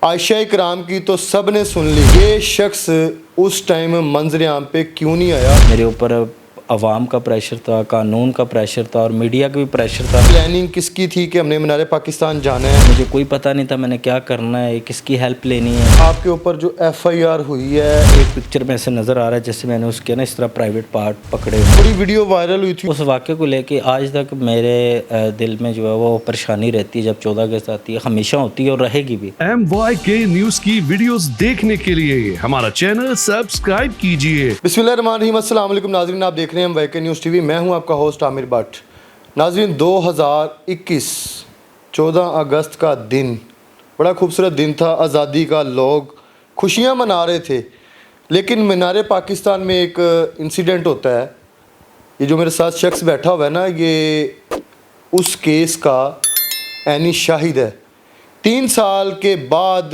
आयशा इकराम की तो सब ने सुन ली। ये शख्स उस टाइम मंजर आम पे क्यों नहीं आया? मेरे ऊपर अवाम का प्रेशर था, कानून का प्रेशर था और मीडिया का भी प्रेशर था। प्लानिंग किसकी थी कि हमने मीनार पाकिस्तान जाना है? मुझे कोई पता नहीं था मैंने क्या करना है, किसकी हेल्प लेनी है। आपके ऊपर जो FIR हुई है, एक पिक्चर में ऐसे नज़र आ रहा है जैसे मैंने उसके ना इस तरह प्राइवेट पार्ट पकड़े। पूरी वीडियो वायरल हुई थी। उस वाक़े को लेके आज तक मेरे दिल में जो है वो परेशानी रहती है। जब 14 अगस्त आती है, हमेशा होती है और रहेगी भी। MYK न्यूज की वीडियोस देखने के लिए हमारा चैनल सब्सक्राइब कीजिए। बिस्मिल्लाहिर्रहमानिर्रहीम, अस्सलाम वालेकुम नाज़रीन, आप देख रहे हैं MYK न्यूज़ TV। मैं हूं आपका होस्ट आमिर भट्ट। नाज़रीन, 2021 14 अगस्त का दिन बड़ा खूबसूरत दिन था। आज़ादी का लोग खुशियां मना रहे थे, लेकिन मीनार पाकिस्तान में एक इंसिडेंट होता है। ये जो मेरे साथ शख्स बैठा हुआ है ना, ये उस केस का ऐनी शाहिद है। 3 साल के बाद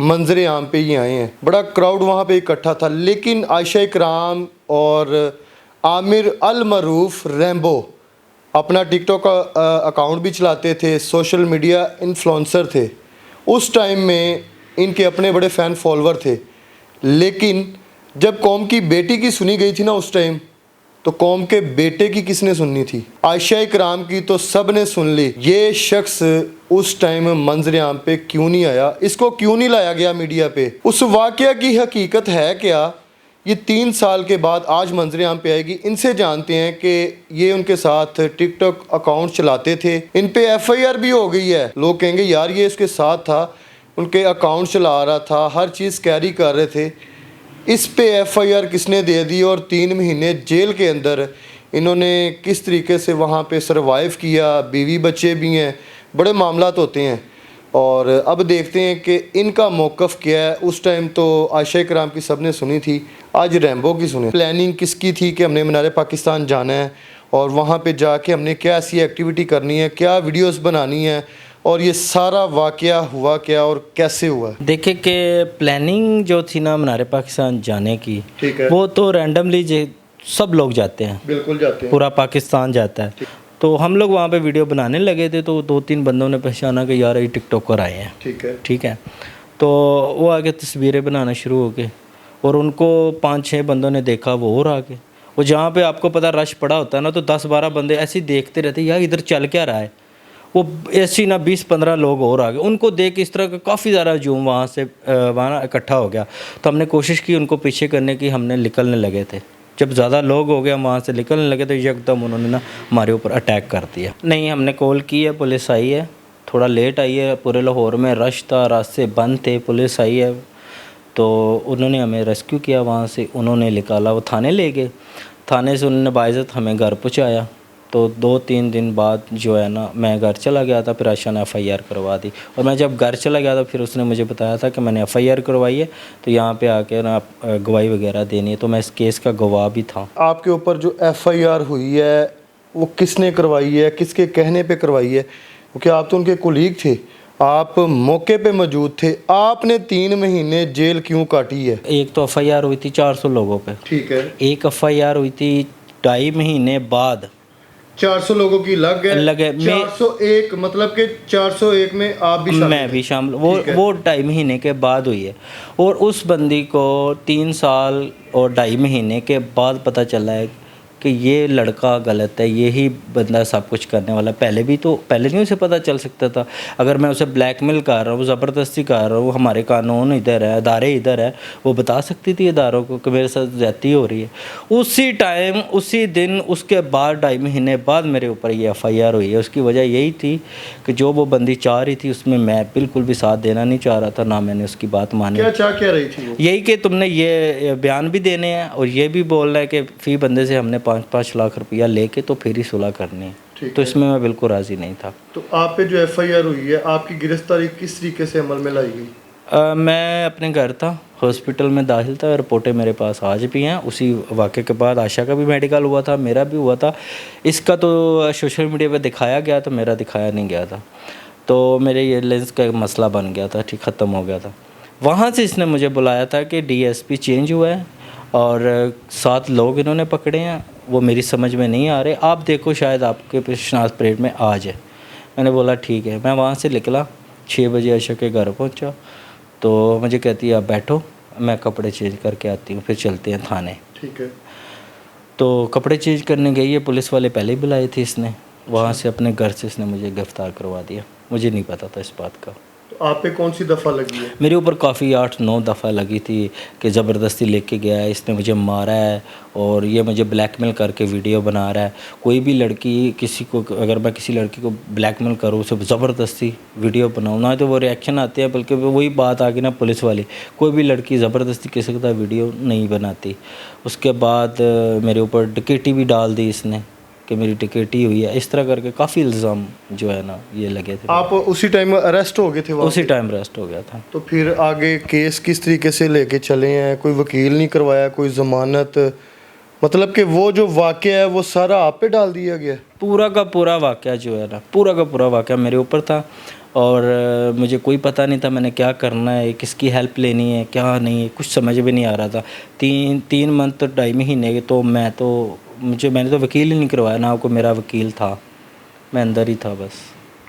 मंजर आम पे ये आए हैं। बड़ा क्राउड वहाँ पे इकट्ठा था, लेकिन आयशा इकराम और आमिर अल मरूफ रैम्बो अपना टिकटॉक अकाउंट भी चलाते थे, सोशल मीडिया इन्फ्लुएंसर थे। उस टाइम में इनके अपने बड़े फ़ैन फॉलोअर थे, लेकिन जब कौम की बेटी की सुनी गई थी ना उस टाइम, तो कौम के बेटे की किसने सुननी थी? आयशा इकराम की तो सब ने सुन ली। ये शख्स उस टाइम मंजर आम पे क्यों नहीं आया? इसको क्यों नहीं लाया गया मीडिया पे? उस वाक़या की हकीकत है क्या? ये 3 साल के बाद आज मंजर आम पे आएगी। इनसे जानते हैं कि ये उनके साथ टिकटॉक अकाउंट चलाते थे, इन पे FIR भी हो गई है। लोग कहेंगे यार ये इसके साथ था, उनके अकाउंट चला रहा था, हर चीज़ कैरी कर रहे थे। इस पे FIR किसने दे दी और 3 महीने जेल के अंदर इन्होंने किस तरीके से वहाँ पे सरवाइव किया? बीवी बच्चे भी हैं, बड़े मामलात होते हैं। और अब देखते हैं कि इनका मौक़िफ़ क्या है। उस टाइम तो आयशा इकराम की सब ने सुनी थी, आज रैम्बो की सुने। प्लानिंग किसकी थी कि हमने मीनार पाकिस्तान जाना है और वहाँ पे जाके हमने क्या ऐसी एक्टिविटी करनी है, क्या वीडियोस बनानी है, और ये सारा वाक़या हुआ क्या और कैसे हुआ? देखिए कि प्लानिंग जो थी ना मीनार पाकिस्तान जाने की, ठीक है। वो तो रैंडमली सब लोग जाते हैं, बिल्कुल जाते हैं, पूरा पाकिस्तान जाता है। तो हम लोग वहाँ पे वीडियो बनाने लगे थे, तो 2-3 बंदों ने पहचाना कि यार ये टिकटॉकर आए हैं। ठीक है। तो वो आगे तस्वीरें बनाना शुरू हो गए और उनको 5-6 बंदों ने देखा, वो और आगे। वो जहाँ पे आपको पता रश पड़ा होता है ना, तो 10-12 बंदे ऐसे ही देखते रहते, यार इधर चल क्या रहा है। वो ऐसी ना 20-15 लोग और आ गए, उनको देख इस तरह का काफ़ी ज़्यादा हजूम वहाँ इकट्ठा हो गया। तो हमने कोशिश की उनको पीछे करने की, हमने निकलने लगे थे। जब ज़्यादा लोग हो गए, हम वहाँ से निकलने लगे तो एकदम उन्होंने ना हमारे ऊपर अटैक कर दिया। नहीं, हमने कॉल की है, पुलिस आई है, थोड़ा लेट आई है। पूरे लाहौर में रश था, रास्ते बंद थे, पुलिस आई है तो उन्होंने हमें रेस्क्यू किया, वहाँ से उन्होंने निकाला, वो थाने ले गए। थाने से उन्होंने बाइज़्ज़त हमें घर पहुँचाया। तो 2-3 दिन बाद जो है ना, मैं घर चला गया था, फिर आयशा ने FIR करवा दी। और मैं जब घर चला गया था, फिर उसने मुझे बताया था कि मैंने FIR करवाई है, तो यहाँ पे आके ना गवाही वगैरह देनी है। तो मैं इस केस का गवाह भी था। आपके ऊपर जो FIR हुई है वो किसने करवाई है, किसके कहने पे करवाई है? क्योंकि आप तो उनके कुलीग थे, आप मौके पे मौजूद थे। आपने 3 महीने जेल क्यों काटी है? एक तो FIR हुई थी 400 लोगों पे। ठीक है। एक FIR हुई थी 2.5 महीने बाद। 400 लोगों की लग लगे। 401 मतलब कि 401 में आप भी शामिल मैं थे? भी शामिल। वो 2.5 महीने के बाद हुई है। और उस बंदी को 3 साल और 2.5 महीने के बाद पता चला है कि ये लड़का गलत है, यही बंदा सब कुछ करने वाला। पहले नहीं उसे पता चल सकता था। अगर मैं उसे ब्लैकमेल कर रहा हूँ, ज़बरदस्ती कर रहा हूँ, हमारे कानून इधर है, अदारे इधर है, वो बता सकती थी अदारों को कि मेरे साथ ज़्यादती हो रही है। उसी टाइम, उसी दिन, उसके बाद 2.5 महीने बाद मेरे ऊपर ये FIR हुई है। उसकी वजह यही थी कि जो वो बंदी चाह रही थी उसमें मैं बिल्कुल भी साथ देना नहीं चाह रहा था, ना मैंने उसकी बात मानी। क्या रही थी वो? यही कि तुमने ये बयान भी देने हैं और ये भी बोलना है कि फ़ी बंदे से हमने 5-5 लाख रुपया लेके तो फिर ही सुलह करनी है। तो इसमें मैं बिल्कुल राज़ी नहीं था। तो आप पे जो FIR हुई है, आपकी गिरफ्तारी किस तरीके से अमल में लाई गई? मैं अपने घर था, हॉस्पिटल में दाखिल था, रिपोर्टें मेरे पास आज भी हैं। उसी वाक़े के बाद आशा का भी मेडिकल हुआ था, मेरा भी हुआ था। इसका तो सोशल मीडिया पे दिखाया गया था, मेरा दिखाया नहीं गया था। तो मेरे ये लेंस का एक मसला बन गया था, ठीक, ख़त्म हो गया था। वहाँ से इसने मुझे बुलाया था कि DSP चेंज हुआ है और 7 लोग इन्होंने पकड़े हैं, वो मेरी समझ में नहीं आ रहे, आप देखो शायद आपके शनाख्त परेड में आ जाए। मैंने बोला ठीक है। मैं वहाँ से निकला, 6 बजे आयशा के घर पहुँचा। तो मुझे कहती है आप बैठो, मैं कपड़े चेंज करके आती हूँ, फिर चलते हैं थाने। ठीक है। तो कपड़े चेंज करने गई है, पुलिस वाले पहले ही बुलाए थे इसने, वहाँ से अपने घर से इसने मुझे गिरफ्तार करवा दिया। मुझे नहीं पता था इस बात का। तो आप पे कौन सी दफ़ा लगी है? मेरे ऊपर काफ़ी 8-9 दफ़ा लगी थी कि ज़बरदस्ती लेके गया है, इसने मुझे मारा है और ये मुझे ब्लैकमेल करके वीडियो बना रहा है। कोई भी लड़की किसी को, अगर मैं किसी लड़की को ब्लैकमेल करूँ, उसे ज़बरदस्ती वीडियो बनाऊँ ना, तो वो रिएक्शन आते हैं, बल्कि वही बात आ गई ना पुलिस वाली, कोई भी लड़की ज़बरदस्ती किसी के साथ वीडियो नहीं बनाती। उसके बाद मेरे ऊपर डकैती भी डाल दी इसने कि मेरी डकैती हुई है, इस तरह करके काफ़ी इल्ज़ाम जो है ना ये लगे थे। आप उसी टाइम अरेस्ट हो गए थे वहाँ उसी पे? टाइम अरेस्ट हो गया था। तो फिर आगे केस किस तरीके से लेके चले हैं? कोई वकील नहीं करवाया, कोई ज़मानत, मतलब कि वो जो वाक़या है वो सारा आप पे डाल दिया गया? पूरा का पूरा वाक़या जो है ना, पूरा का पूरा वाक़या मेरे ऊपर था और मुझे कोई पता नहीं था मैंने क्या करना है, किसकी हेल्प लेनी है, क्या नहीं है, कुछ समझ में नहीं आ रहा था। तीन मंथ तो 2.5 महीने तो मैंने तो वकील ही नहीं करवाया, ना कोई मेरा वकील था, मैं अंदर ही था बस।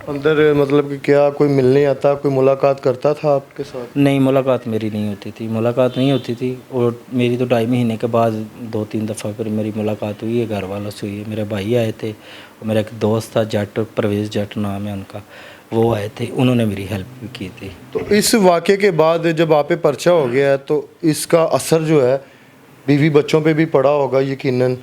अंदर मतलब कि क्या कोई मिलने आता, कोई मुलाकात करता था आपके साथ? नहीं, मुलाकात मेरी नहीं होती थी, मुलाकात नहीं होती थी। और मेरी तो 2.5 महीने के बाद 2-3 दफ़ा फिर मेरी मुलाकात हुई है, घर वालों से हुई है। मेरे भाई आए थे और मेरा एक दोस्त था जट, परवेज़ जट नाम है उनका, वो आए थे, उन्होंने मेरी हेल्प भी की थी। तो इस वाक़े के बाद जब आप पे पर्चा हो गया है तो इसका असर जो है बीवी बच्चों पे भी पड़ा होगा यकीनन।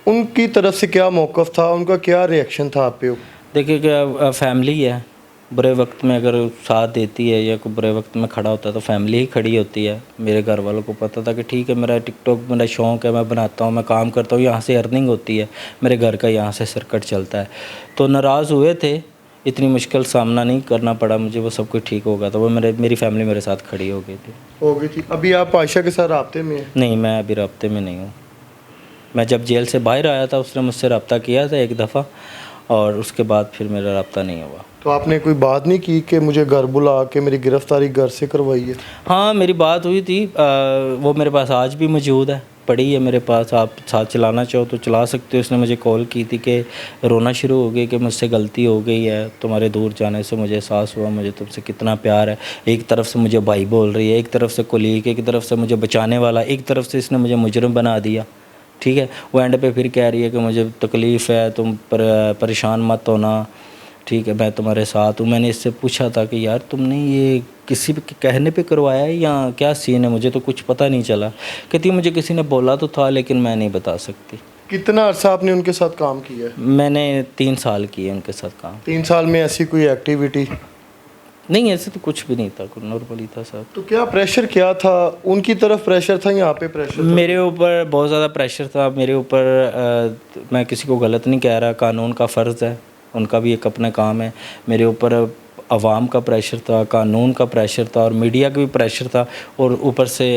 उनकी तरफ से क्या मौक़िफ़ था, उनका क्या रिएक्शन था आप पे? देखिए क्या फैमिली है, बुरे वक्त में अगर साथ देती है या कोई बुरे वक्त में खड़ा होता है तो फैमिली ही खड़ी होती है। मेरे घर वालों को पता था कि ठीक है, मेरा टिकटॉक मेरा शौक़ है, मैं बनाता हूँ, मैं काम करता हूँ, यहाँ से अर्निंग होती है, मेरे घर का यहाँ से सर्कट चलता है। तो नाराज़ हुए थे, इतनी मुश्किल सामना नहीं करना पड़ा मुझे, वो सब कुछ ठीक होगा। तो वो मेरी फैमिली मेरे साथ खड़ी हो गई थी। अभी आप आयशा के साथ राब्ते में हैं? नहीं, मैं अभी राब्ते में नहीं हूँ। मैं जब जेल से बाहर आया था उसने मुझसे रब्ता किया था एक दफ़ा और उसके बाद फिर मेरा रब्ता नहीं हुआ। तो आपने कोई बात नहीं की कि मुझे घर बुला के मेरी गिरफ़्तारी घर से करवाई है? हाँ, मेरी बात हुई थी, वो मेरे पास आज भी मौजूद है, पड़ी है मेरे पास, आप साथ चलाना चाहो तो चला सकते हो। उसने मुझे कॉल की थी कि रोना शुरू हो गई कि मुझसे गलती हो गई है, तुम्हारे दूर जाने से मुझे एहसास हुआ मुझे तुमसे कितना प्यार है। एक तरफ से मुझे भाई बोल रही है, एक तरफ से कोलीग, एक तरफ से मुझे बचाने वाला, एक तरफ से इसने मुझे मुजरिम बना दिया। ठीक है, वो एंड पे फिर कह रही है कि मुझे तकलीफ़ है, तुम परेशान मत होना, ठीक है, मैं तुम्हारे साथ हूँ। मैंने इससे पूछा था कि यार तुमने ये किसी के कहने पे करवाया है या क्या सीन है, मुझे तो कुछ पता नहीं चला। कहती मुझे किसी ने बोला तो था लेकिन मैं नहीं बता सकती। कितना अर्सा आपने उनके साथ काम किया है? मैंने 3 साल किए उनके साथ काम। 3 साल में ऐसी कोई एक्टिविटी? नहीं, ऐसे तो कुछ भी नहीं था, कुछ नॉर्मल ही था सब। तो क्या प्रेशर क्या था, उनकी तरफ प्रेशर था, यहाँ पे प्रेशर था? मेरे ऊपर बहुत ज़्यादा प्रेशर था। मेरे ऊपर मैं किसी को गलत नहीं कह रहा, कानून का फ़र्ज़ है, उनका भी एक अपना काम है। मेरे ऊपर अवाम का प्रेशर था, कानून का प्रेशर था और मीडिया का भी प्रेशर था और ऊपर से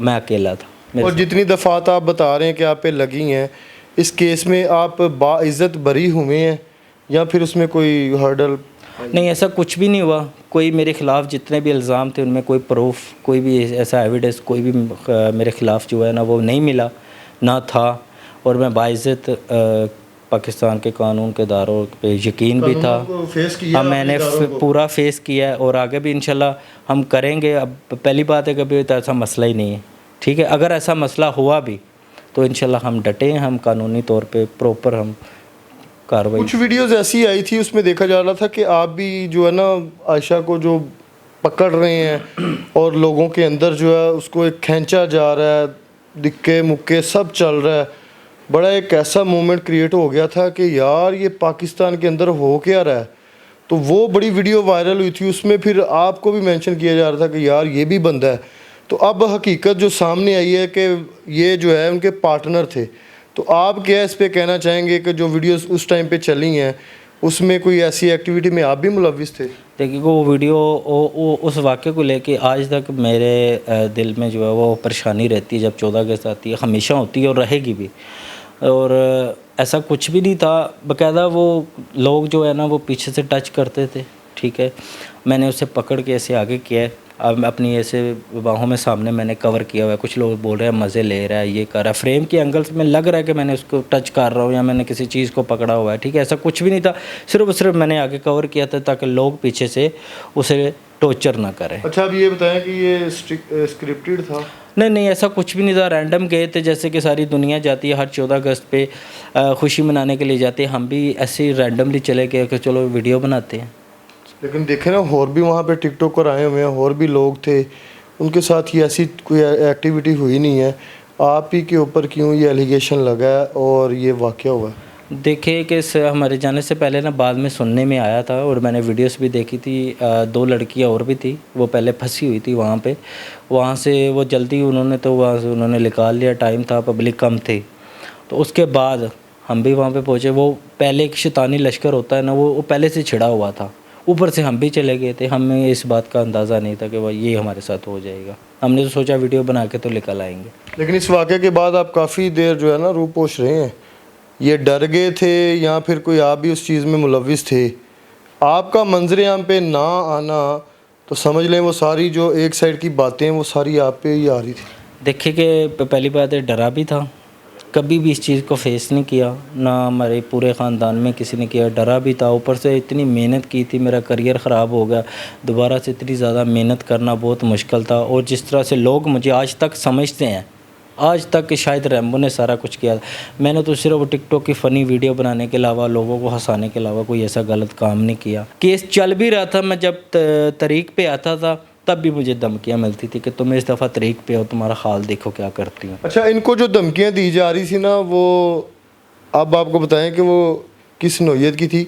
मैं अकेला था। और जितनी दफ़ात आप बता रहे हैं कि आप पे लगी हैं, इस केस में आप बाइज़्ज़त बरी हुए हैं या फिर उसमें कोई हर्डल? नहीं, ऐसा कुछ भी नहीं हुआ। कोई मेरे ख़िलाफ़ जितने भी इल्ज़ाम थे उनमें कोई प्रूफ, कोई भी ऐसा एविडेंस कोई भी मेरे ख़िलाफ़ जो है ना वो नहीं मिला, ना था। और मैं बाइज़्ज़त पाकिस्तान के कानून के दायरों पे यकीन भी था। हाँ, मैंने पूरा फेस किया है और आगे भी इंशाल्लाह हम करेंगे। अब पहली बात है कभी तो ऐसा मसला ही नहीं है, ठीक है। अगर ऐसा मसला हुआ भी तो इंशाल्लाह हम डटे हैं, हम कानूनी तौर पे प्रॉपर हम कार्रवाई। कुछ वीडियोस ऐसी आई थी उसमें देखा जा रहा था कि आप भी जो है ना आयशा को जो पकड़ रहे हैं और लोगों के अंदर जो है उसको एक खींचा जा रहा है, दिक्के मुक्के सब चल रहा है। बड़ा एक ऐसा मोमेंट क्रिएट हो गया था कि यार ये पाकिस्तान के अंदर हो क्या रहा है। तो वो बड़ी वीडियो वायरल हुई थी, उसमें फिर आपको भी मेंशन किया जा रहा था कि यार ये भी बंदा है। तो अब हकीकत जो सामने आई है कि ये जो है उनके पार्टनर थे। तो आप क्या इस पे कहना चाहेंगे कि जो वीडियोस उस टाइम पे चली हैं उसमें कोई ऐसी एक्टिविटी में आप भी मुलविस थे? देखिए वो वीडियो उस वाक़े को लेके आज तक मेरे दिल में जो है वो परेशानी रहती है। जब 14 अगस्त आती है, हमेशा होती है और रहेगी भी। और ऐसा कुछ भी नहीं था, बाकायदा वो लोग जो है ना वो पीछे से टच करते थे, ठीक है। मैंने उसे पकड़ के ऐसे आगे किया है, अब अपनी ऐसे बाहों में सामने मैंने कवर किया हुआ है। कुछ लोग बोल रहे हैं मज़े ले रहा है, ये कर रहा है, फ्रेम के एंगल्स में लग रहा है कि मैंने उसको टच कर रहा हूँ या मैंने किसी चीज़ को पकड़ा हुआ है, ठीक है। ऐसा कुछ भी नहीं था, सिर्फ मैंने आगे कवर किया था ताकि लोग पीछे से उसे टॉर्चर ना करें। अच्छा, अब ये बताएं कि ये स्क्रिप्टेड था? नहीं, ऐसा कुछ भी नहीं था, रैंडम गए थे। जैसे कि सारी दुनिया जाती है हर 14 अगस्त पे खुशी मनाने के लिए जाते हैं, हम भी ऐसे ही रैंडमली चले गए कि चलो वीडियो बनाते हैं। लेकिन देखे ना, और भी वहाँ पे टिकटॉकर आए हुए हैं, और भी लोग थे, उनके साथ ये ऐसी कोई एक्टिविटी हुई नहीं है। आप ही के ऊपर क्यों ये एलिगेशन लगा है और ये वाक़या हुआ है? देखिए कि हमारे जाने से पहले ना बाद में सुनने में आया था, और मैंने वीडियोस भी देखी थी, 2 लड़कियां और भी थी, वो पहले फंसी हुई थी वहाँ पे। वहाँ से वो जल्दी वहाँ से उन्होंने निकाल लिया, टाइम था, पब्लिक कम थी। तो उसके बाद हम भी वहाँ पे पहुँचे। वो पहले एक शैतानी लश्कर होता है ना, वो पहले से छिड़ा हुआ था। ऊपर से हम भी चले गए थे, हमें इस बात का अंदाज़ा नहीं था कि भाई ये हमारे साथ हो जाएगा। हमने तो सोचा वीडियो बना के तो निकल आएंगे। लेकिन इस वाक़े के बाद आप काफ़ी देर जो है ना रूप पोष रहे हैं। ये डर गए थे या फिर कोई आप भी उस चीज़ में मुलविस थे? आपका मंजर-ए-आम पे ना आना तो समझ लें वो सारी जो एक साइड की बातें वो सारी आप पे ही आ रही थी। देखिए कि पहली बात है, डरा भी था, कभी भी इस चीज़ को फेस नहीं किया, ना हमारे पूरे ख़ानदान में किसी ने किया। डरा भी था, ऊपर से इतनी मेहनत की थी, मेरा करियर ख़राब हो गया, दोबारा से इतनी ज़्यादा मेहनत करना बहुत मुश्किल था। और जिस तरह से लोग मुझे आज तक समझते हैं, आज तक कि शायद रैम्बो ने सारा कुछ किया। मैंने तो सिर्फ टिकटॉक की फ़नी वीडियो बनाने के अलावा, लोगों को हंसाने के अलावा कोई ऐसा गलत काम नहीं किया। केस चल भी रहा था, मैं जब तरीक पे आता था तब भी मुझे धमकियाँ मिलती थी कि तुम इस दफ़ा तरीक पे हो, तुम्हारा हाल देखो क्या करती हो। अच्छा, इनको जो धमकियाँ दी जा रही थी ना, वो अब आपको बताएं कि वो किस नौयत की थी?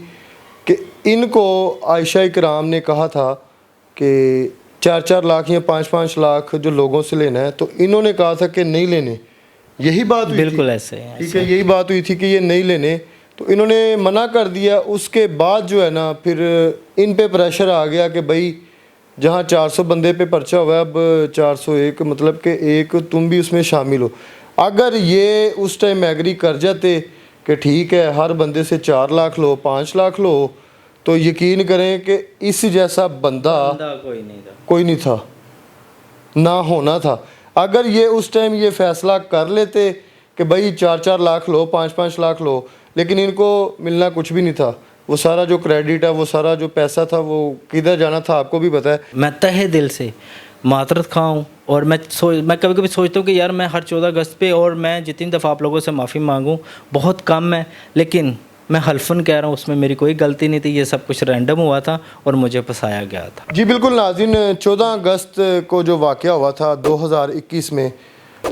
कि इनको आयशा इकराम ने कहा था कि 4-4 लाख या 5-5 लाख जो लोगों से लेना है, तो इन्होंने कहा था कि नहीं लेने। यही बात हुई बिल्कुल थी? ऐसे है, ठीक है, यही बात हुई थी कि ये नहीं लेने, तो इन्होंने मना कर दिया। उसके बाद जो है ना फिर इन पे प्रेशर आ गया कि भाई जहाँ 400 बंदे पे पर्चा हुआ है, अब 401, मतलब कि एक तुम भी उसमें शामिल हो। अगर ये उस टाइम एग्री कर जाते कि ठीक है हर बंदे से 4 लाख लो, 5 लाख लो, तो यकीन करें कि इस जैसा बंदा कोई नहीं था, ना होना था। अगर ये उस टाइम ये फ़ैसला कर लेते कि भाई 4-4 लाख लो, 5-5 लाख लो, लेकिन इनको मिलना कुछ भी नहीं था। वो सारा जो क्रेडिट है, वो सारा जो पैसा था, वो किधर जाना था आपको भी पता है। मैं तहे दिल से मातरत खाऊं, और मैं कभी कभी सोचता हूँ कि यार मैं हर 14 अगस्त पे, और मैं जितनी दफ़ा आप लोगों से माफ़ी मांगूं बहुत कम है, लेकिन मैं हल्फन कह रहा हूँ उसमें मेरी कोई गलती नहीं थी। ये सब कुछ रैंडम हुआ था और मुझे फंसाया गया था। जी बिल्कुल नाज़रीन, 14 अगस्त को जो वाक़या हुआ था 2021 में,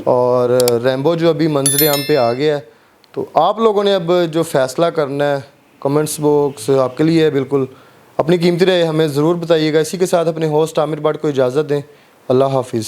और रैम्बो जो अभी मंजर-ए-आम पे आ गया है, तो आप लोगों ने अब जो फ़ैसला करना है, कमेंट्स बॉक्स आपके लिए है। बिल्कुल अपनी कीमती राय हमें ज़रूर बताइएगा। इसी के साथ अपने होस्ट आमिर भट्ट को इजाज़त दें। अल्लाह हाफिज़।